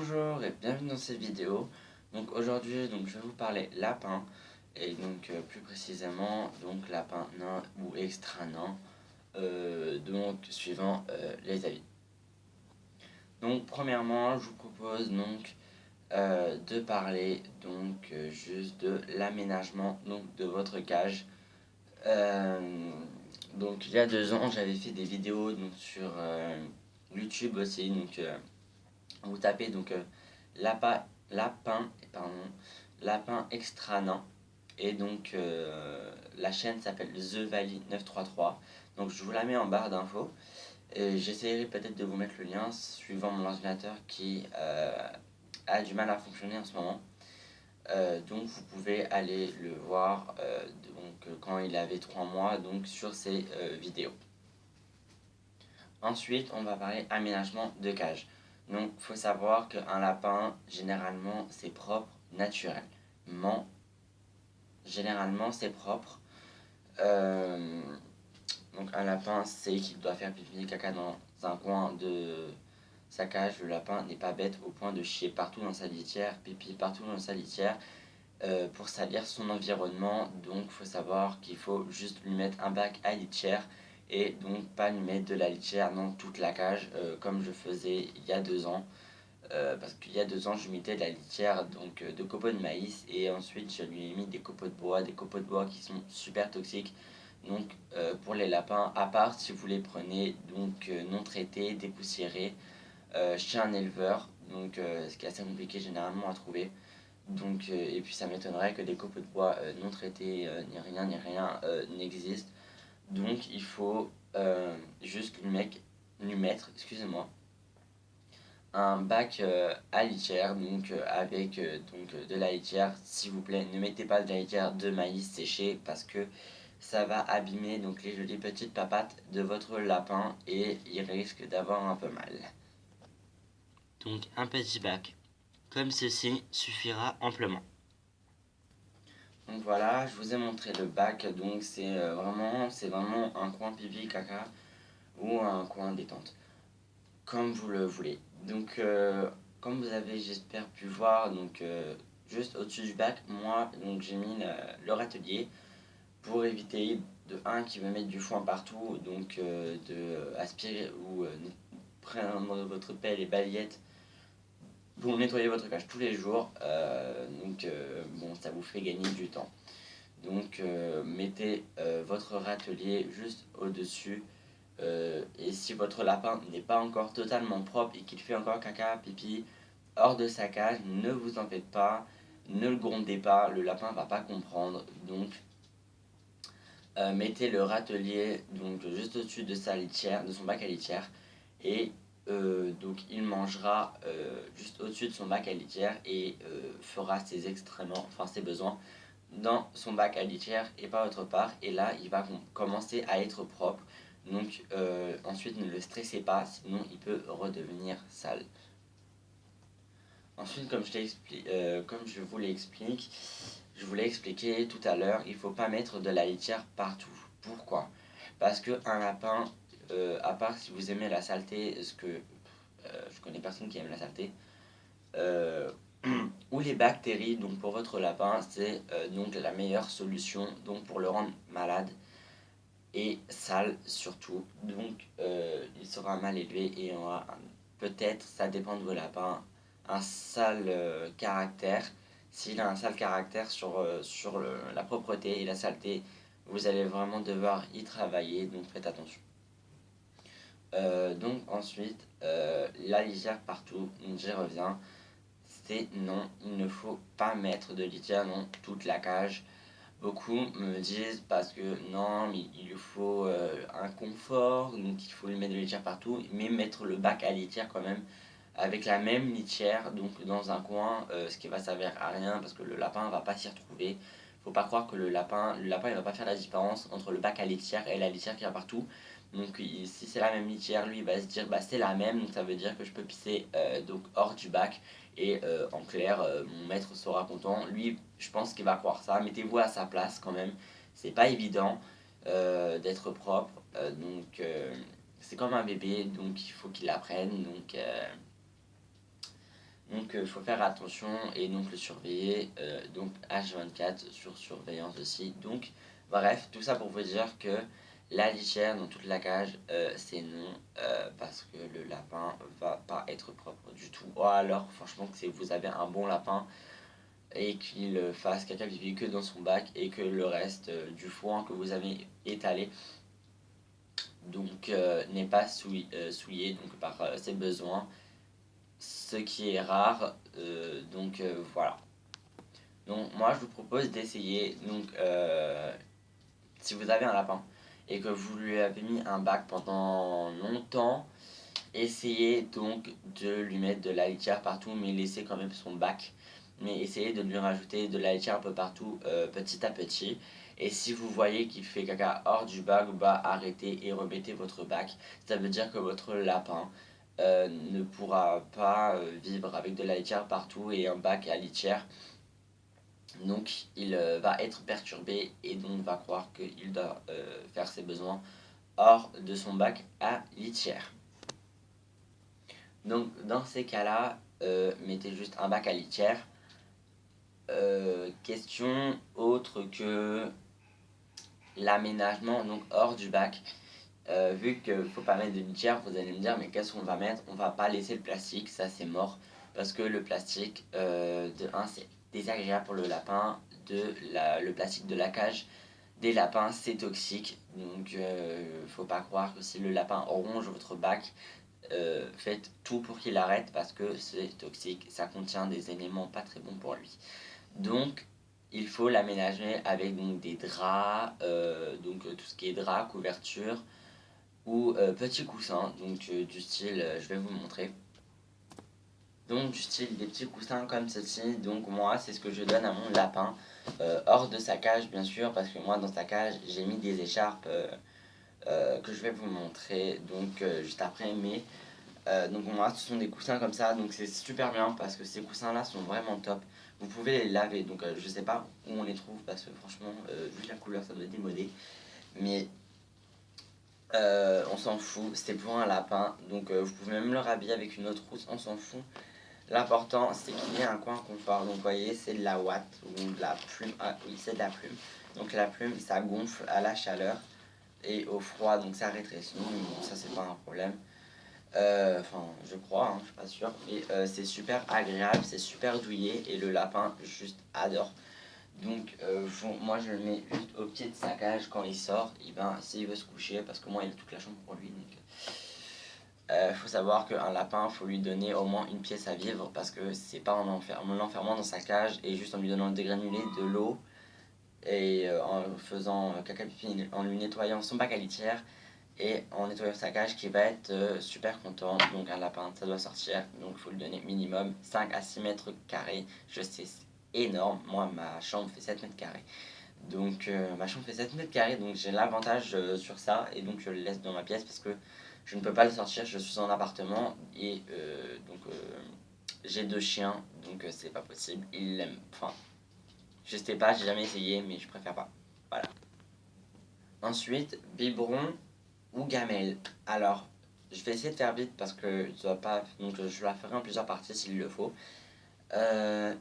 Bonjour et bienvenue dans cette vidéo. Donc aujourd'hui je vais vous parler lapin et donc plus précisément donc lapin nain ou extra nain donc suivant les avis. Donc premièrement je vous propose donc de parler donc juste de l'aménagement donc de votre cage. Donc il y a 2 ans j'avais fait des vidéos donc sur YouTube aussi donc vous tapez donc lapin extra nain et donc la chaîne s'appelle The Valley 933. Donc je vous la mets en barre d'infos et j'essaierai peut-être de vous mettre le lien suivant mon ordinateur qui a du mal à fonctionner en ce moment. Donc vous pouvez aller le voir quand il avait 3 mois donc sur ses vidéos. Ensuite, on va parler aménagement de cage. Donc, il faut savoir qu'un lapin, généralement, c'est propre naturellement. Généralement, c'est propre. Donc, un lapin sait qu'il doit faire pipi et caca dans un coin de sa cage. Le lapin n'est pas bête au point de chier partout dans sa litière, pipi partout dans sa litière, pour salir son environnement. Donc, il faut savoir qu'il faut juste lui mettre un bac à litière et donc pas lui mettre de la litière dans toute la cage comme je faisais il y a 2 ans. Parce qu'il y a 2 ans je mettais de la litière donc, de copeaux de maïs et ensuite je lui ai mis des copeaux de bois qui sont super toxiques. Donc pour les lapins, à part si vous les prenez donc non traités, dépoussiérés, chez un éleveur, donc ce qui est assez compliqué généralement à trouver. Donc, et puis ça m'étonnerait que des copeaux de bois non traités ni rien n'existent. Donc il faut juste lui mettre excusez-moi, un bac à litière, donc avec de la litière. S'il vous plaît, ne mettez pas de la litière de maïs séché parce que ça va abîmer donc les jolies petites papates de votre lapin et il risque d'avoir un peu mal. Donc un petit bac comme ceci suffira amplement. Donc voilà, je vous ai montré le bac, donc c'est vraiment un coin pipi caca ou un coin détente, comme vous le voulez. Donc comme vous avez j'espère pu voir, donc juste au-dessus du bac, moi donc j'ai mis le râtelier pour éviter de qu'il va mettre du foin partout, donc de aspirer ou prendre votre pelle et balayette pour nettoyer votre cage tous les jours. Bon, ça vous fait gagner du temps. Donc mettez votre râtelier juste au-dessus. Et si votre lapin n'est pas encore totalement propre et qu'il fait encore caca, pipi hors de sa cage, ne vous en faites pas, ne le grondez pas, le lapin va pas comprendre. Donc mettez le râtelier donc juste au-dessus de sa litière, de son bac à litière, et donc il mangera juste au-dessus de son bac à litière et fera ses besoins dans son bac à litière et pas autre part, et là il va commencer à être propre. Donc ensuite ne le stressez pas, sinon il peut redevenir sale. Ensuite, comme je vous l'ai expliqué tout à l'heure, il ne faut pas mettre de la litière partout. Pourquoi? Parce qu'un lapin, à part si vous aimez la saleté, je connais personne qui aime la saleté, ou les bactéries, donc pour votre lapin, c'est donc la meilleure solution donc pour le rendre malade et sale surtout. Donc il sera mal élevé et aura peut-être, ça dépend de vos lapins, un sale caractère. S'il a un sale caractère sur la propreté et la saleté, vous allez vraiment devoir y travailler, donc faites attention. Donc ensuite, la litière partout, j'y reviens, c'est non, il ne faut pas mettre de litière dans toute la cage. Beaucoup me disent parce que non, mais il lui faut un confort, donc il faut lui mettre de la litière partout, mais mettre le bac à litière quand même avec la même litière, donc dans un coin, ce qui va servir à rien parce que le lapin va pas s'y retrouver. Faut pas croire que le lapin il va pas faire la différence entre le bac à litière et la litière qui va partout. Donc si c'est la même litière, lui il va se dire bah c'est la même, donc ça veut dire que je peux pisser donc hors du bac. Et en clair, mon maître sera content. Lui, je pense qu'il va croire ça. Mettez-vous à sa place quand même. C'est pas évident d'être propre. C'est comme un bébé, donc il faut qu'il apprenne. Donc Donc il faut faire attention et donc le surveiller, donc H24 sur surveillance aussi. Donc bref, tout ça pour vous dire que la litière dans toute la cage, c'est non, parce que le lapin va pas être propre du tout. Ou alors franchement que vous avez un bon lapin et qu'il fasse caca pipi que dans son bac et que le reste du foin que vous avez étalé donc n'est pas souillé donc par ses besoins, ce qui est rare, voilà. Donc moi je vous propose d'essayer, donc si vous avez un lapin et que vous lui avez mis un bac pendant longtemps, essayez donc de lui mettre de la litière partout, mais laissez quand même son bac, mais essayez de lui rajouter de la litière un peu partout, petit à petit. Et si vous voyez qu'il fait caca hors du bac, bah arrêtez et remettez votre bac. Ça veut dire que votre lapin ne pourra pas vivre avec de la litière partout et un bac à litière. Donc il va être perturbé et donc va croire qu'il doit faire ses besoins hors de son bac à litière. Donc dans ces cas-là, mettez juste un bac à litière. Question autre que l'aménagement donc hors du bac. Vu qu'il ne faut pas mettre de litière, vous allez me dire mais qu'est-ce qu'on va mettre? On va pas laisser le plastique, ça c'est mort. Parce que le plastique, de 1 c'est désagréable pour le lapin, le plastique de la cage des lapins c'est toxique. Donc faut pas croire que si le lapin ronge votre bac, faites tout pour qu'il arrête parce que c'est toxique, ça contient des éléments pas très bons pour lui. Donc il faut l'aménager avec donc, des draps, tout ce qui est drap, couverture ou petits coussins, donc du style, je vais vous montrer. Donc du style des petits coussins comme ceci, donc moi c'est ce que je donne à mon lapin, hors de sa cage bien sûr, parce que moi dans sa cage j'ai mis des écharpes que je vais vous montrer donc juste après, mais donc moi ce sont des coussins comme ça, donc c'est super bien parce que ces coussins là sont vraiment top. Vous pouvez les laver, donc je sais pas où on les trouve parce que franchement vu la couleur ça doit être démodé, mais on s'en fout, c'était pour un lapin, donc vous pouvez même le rhabiller avec une autre housse, on s'en fout. L'important c'est qu'il y ait un coin confort, donc vous voyez c'est de la ouate ou de la plume, ah oui c'est de la plume, donc la plume ça gonfle à la chaleur et au froid donc ça rétrécit, bon ça c'est pas un problème. Enfin je crois, hein, je suis pas sûr, mais c'est super agréable, c'est super douillet et le lapin juste adore. Donc moi je le mets juste au pied de sa cage quand il sort, et ben s'il veut se coucher, parce que moi il a toute la chambre pour lui, donc faut savoir qu'un lapin, faut lui donner au moins une pièce à vivre, parce que c'est pas en l'enfermant dans sa cage et juste en lui donnant des granulés, de l'eau, et en faisant caca pipi, en lui nettoyant son bac à litière, et en nettoyant sa cage qui va être super content. Donc un lapin ça doit sortir, donc il faut lui donner minimum 5 à 6 mètres carrés, je sais c'est énorme, moi ma chambre fait 7 mètres carrés. Donc ma chambre fait 7 mètres carrés, donc j'ai l'avantage sur ça, et donc je le laisse dans ma pièce parce que je ne peux pas le sortir, je suis en appartement, et j'ai 2 chiens, donc c'est pas possible, ils l'aiment, enfin, je sais pas, j'ai jamais essayé, mais je préfère pas, voilà. Ensuite, biberon ou gamelle. Alors, je vais essayer de faire vite parce que je dois pas, donc je la ferai en plusieurs parties s'il le faut.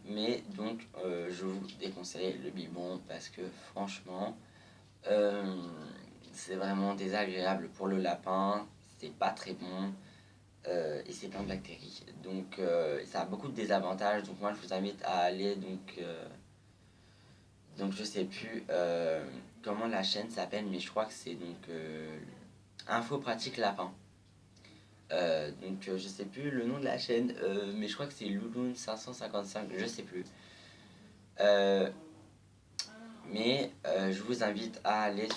Mais donc, je vous déconseille le biberon parce que franchement, euh, c'est vraiment désagréable pour le lapin, c'est pas très bon et c'est plein de bactéries. Donc, ça a beaucoup de désavantages. Donc, moi, je vous invite à aller donc je sais plus comment la chaîne s'appelle, mais je crois que c'est donc Info Pratique Lapin. Je sais plus le nom de la chaîne, mais je crois que c'est Louloun 555, je sais plus. Euh, je vous invite à aller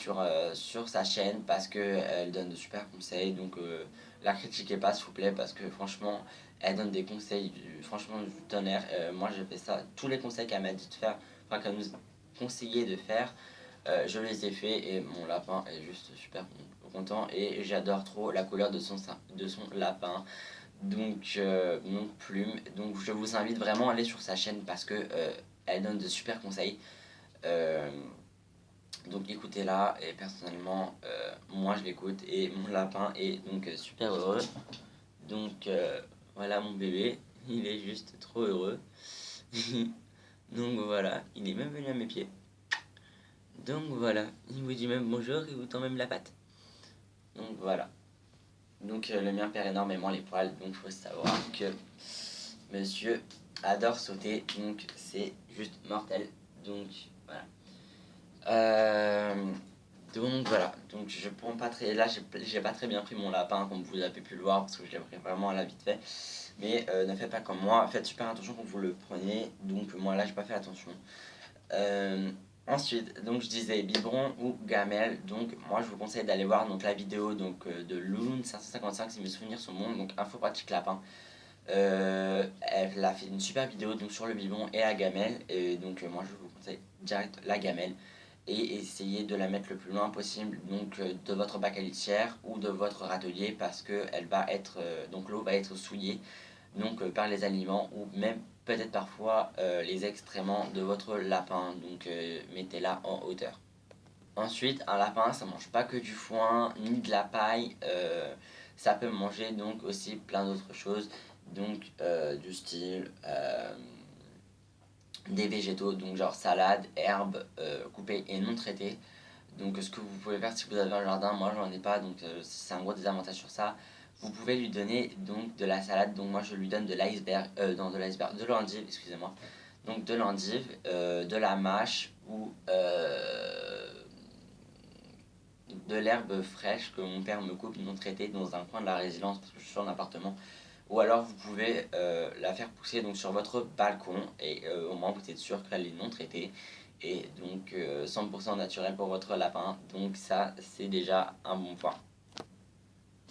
sur sa chaîne parce qu'elle donne de super conseils. Donc la critiquez pas s'il vous plaît parce que franchement elle donne des conseils franchement du tonnerre. Moi j'ai fait ça, tous les conseils qu'elle m'a dit de faire, enfin qu'elle nous conseillait de faire, je les ai fait et mon lapin est juste super content et j'adore trop la couleur de son lapin. Donc plume. Donc je vous invite vraiment à aller sur sa chaîne parce que elle donne de super conseils. Euh, donc écoutez-la et personnellement moi je l'écoute et mon lapin est donc super heureux. Donc voilà mon bébé. il est juste trop heureux. Donc voilà, il est même venu à mes pieds. Donc voilà, il vous dit même bonjour et vous tend même la patte. Donc voilà. Donc le mien perd énormément les poils, donc il faut savoir que monsieur adore sauter, donc c'est juste mortel. Donc voilà. Donc voilà, donc je prends pas très. Là, j'ai pas très bien pris mon lapin, comme vous avez pu le voir, parce que je l'ai pris vraiment à la vite fait. Mais ne faites pas comme moi, faites super attention quand vous le prenez. Donc moi là, j'ai pas fait attention. Euh, Ensuite, donc je disais biberon ou gamelle. Donc moi, je vous conseille d'aller voir donc la vidéo donc de Louloun 555 si mes souvenirs sont bons. Donc info pratique lapin. Elle a fait une super vidéo donc sur le biberon et la gamelle. Et donc moi, je vous conseille direct la gamelle et essayez de la mettre le plus loin possible donc de votre bac à litière ou de votre râtelier parce que elle va être donc l'eau va être souillée donc par les aliments ou même peut-être parfois les excréments de votre lapin, donc mettez-la en hauteur. Ensuite, un lapin ça mange pas que du foin ni de la paille, ça peut manger donc aussi plein d'autres choses, donc du style des végétaux, donc genre salade, herbes coupées et non traitées. Donc ce que vous pouvez faire si vous avez un jardin, moi j'en ai pas, donc c'est un gros désavantage sur ça. Vous pouvez lui donner donc de la salade, donc moi je lui donne de l'iceberg, de l'endive, excusez-moi. Donc de l'endive, de la mâche ou de l'herbe fraîche que mon père me coupe non traitée dans un coin de la résidence parce que je suis en appartement. Ou alors vous pouvez la faire pousser donc sur votre balcon et au moins vous êtes sûr qu'elle est non traitée et donc 100% naturel pour votre lapin. Donc ça c'est déjà un bon point.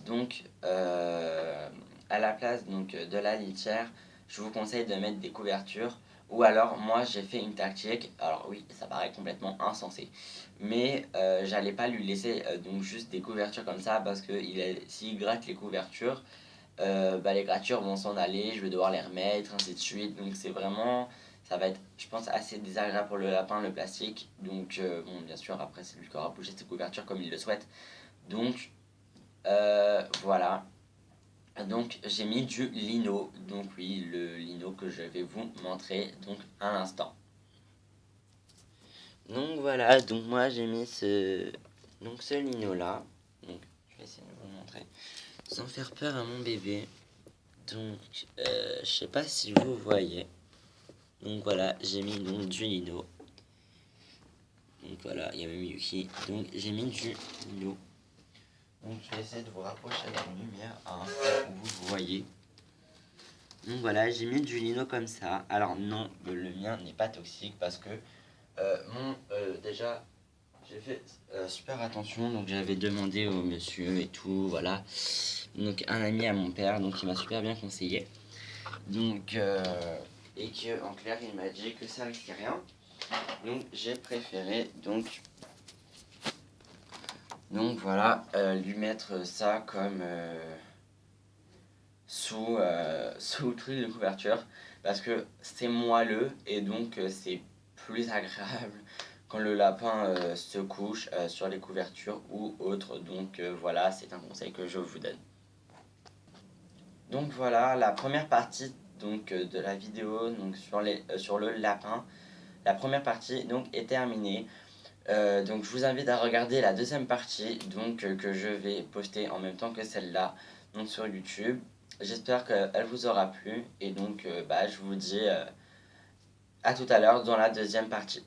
Donc à la place donc, de la litière, je vous conseille de mettre des couvertures. Ou alors moi j'ai fait une tactique, alors oui ça paraît complètement insensé, mais j'allais pas lui laisser donc juste des couvertures comme ça parce que s'il gratte les couvertures, les gratures vont s'en aller, je vais devoir les remettre, ainsi de suite. Donc c'est vraiment, ça va être, je pense, assez désagréable pour le lapin, le plastique. Donc bon, bien sûr, après c'est lui qui aura bougé ses couvertures comme il le souhaite. Donc voilà. Donc j'ai mis du lino. Donc oui, le lino que je vais vous montrer donc à l'instant. Donc voilà, donc moi j'ai mis ce lino là. Donc je vais essayer de vous montrer sans faire peur à mon bébé. Donc, je sais pas si vous voyez. Donc voilà, j'ai mis donc du lino. Donc voilà, il y a même Yuki. Donc j'ai mis du lino. Donc je vais essayer de vous rapprocher la lumière à un point où vous voyez. Donc voilà, j'ai mis du lino comme ça. Alors non, le mien n'est pas toxique parce que déjà j'ai fait super attention. Donc j'avais demandé au monsieur et tout, voilà. Donc un ami à mon père, donc il m'a super bien conseillé. Donc, et que en clair, il m'a dit que ça risquait rien. Donc, j'ai préféré donc voilà, lui mettre ça comme sous le truc de couverture parce que c'est moelleux et donc c'est plus agréable quand le lapin se couche sur les couvertures ou autre. Donc voilà, c'est un conseil que je vous donne. Donc voilà, la première partie donc, de la vidéo donc, sur le lapin, la première partie donc, est terminée. Donc je vous invite à regarder la deuxième partie donc, que je vais poster en même temps que celle-là donc, sur YouTube. J'espère qu'elle vous aura plu et donc je vous dis à tout à l'heure dans la deuxième partie.